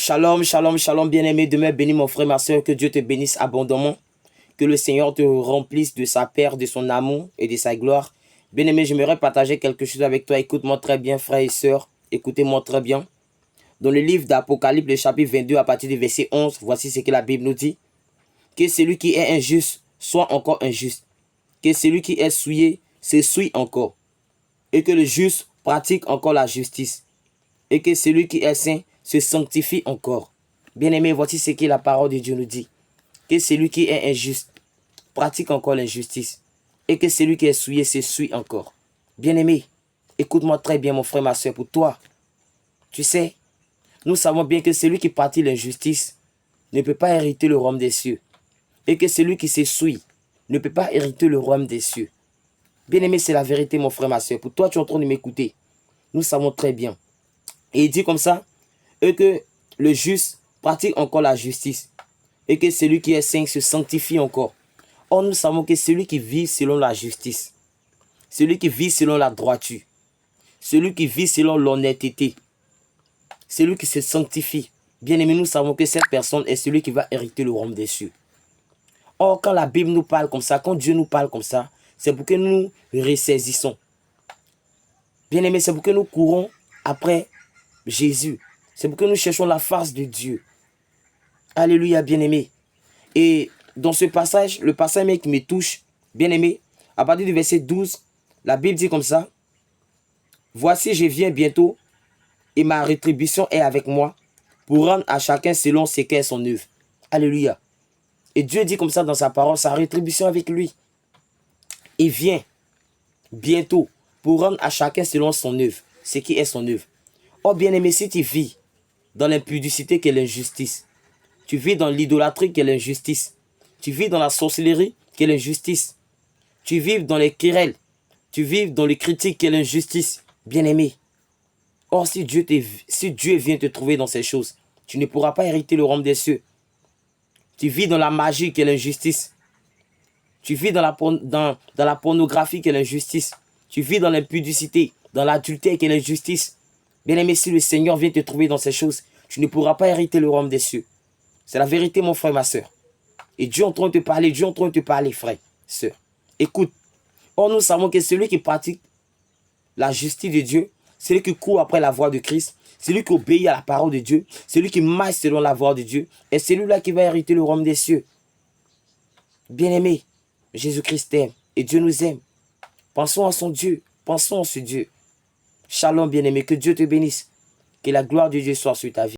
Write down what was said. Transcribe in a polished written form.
Shalom, shalom, shalom, bien-aimé. Demain, bénis mon frère, ma soeur. Que Dieu te bénisse abondamment. Que le Seigneur te remplisse de sa paix, de son amour et de sa gloire. Bien-aimé, j'aimerais partager quelque chose avec toi. Écoute-moi très bien, frère et sœur. Écoutez-moi très bien. Dans le livre d'Apocalypse, le chapitre 22, à partir du verset 11, voici ce que la Bible nous dit. Que celui qui est injuste soit encore injuste. Que celui qui est souillé se souille encore. Et que le juste pratique encore la justice. Et que celui qui est saint se sanctifie encore. Bien-aimé, voici ce que la parole de Dieu nous dit. Que celui qui est injuste pratique encore l'injustice. Et que celui qui est souillé se souille encore. Bien-aimé, écoute-moi très bien, mon frère, ma soeur, pour toi. Tu sais, nous savons bien que celui qui pratique l'injustice ne peut pas hériter le royaume des cieux. Et que celui qui se souille ne peut pas hériter le royaume des cieux. Bien-aimé, c'est la vérité, mon frère, ma soeur. Pour toi, tu es en train de m'écouter. Nous savons très bien. Et il dit comme ça, et que le juste pratique encore la justice. Et que celui qui est saint se sanctifie encore. Or, nous savons que celui qui vit selon la justice, celui qui vit selon la droiture, celui qui vit selon l'honnêteté, celui qui se sanctifie, bien aimé, nous savons que cette personne est celui qui va hériter le royaume des cieux. Or, quand la Bible nous parle comme ça, quand Dieu nous parle comme ça, c'est pour que nous ressaisissons. Bien aimé, c'est pour que nous courons après Jésus. C'est pour que nous cherchons la face de Dieu. Alléluia, bien aimé. Et dans ce passage, le passage qui me touche, bien aimé, à partir du verset 12, la Bible dit comme ça. Voici, je viens bientôt et ma rétribution est avec moi pour rendre à chacun selon ce qu'est son œuvre. Alléluia. Et Dieu dit comme ça dans sa parole, sa rétribution avec lui. Il vient bientôt pour rendre à chacun selon son œuvre, ce qui est son œuvre. Oh bien aimé, si tu vis dans l'impudicité qu'est l'injustice, tu vis dans l'idolâtrie qu'est l'injustice, tu vis dans la sorcellerie qu'est l'injustice, tu vis dans les querelles, tu vis dans les critiques qu'est l'injustice, bien aimé. Or si Dieu vient te trouver dans ces choses, tu ne pourras pas hériter le royaume des cieux. Tu vis dans la magie qu'est l'injustice. Tu vis dans la pornographie qu'est l'injustice. Tu vis dans l'impudicité, dans l'adultère qu'est l'injustice. Bien aimé, si le Seigneur vient te trouver dans ces choses, tu ne pourras pas hériter le royaume des cieux. C'est la vérité, mon frère, ma soeur. Et Dieu est en train de te parler, frère, soeur. Écoute. Or, nous savons que celui qui pratique la justice de Dieu, celui qui court après la voie de Christ, celui qui obéit à la parole de Dieu, celui qui marche selon la voie de Dieu, est celui-là qui va hériter le royaume des cieux. Bien-aimé, Jésus-Christ t'aime et Dieu nous aime. Pensons à son Dieu, pensons à ce Dieu. Shalom, bien-aimé, que Dieu te bénisse. Que la gloire de Dieu soit sur ta vie.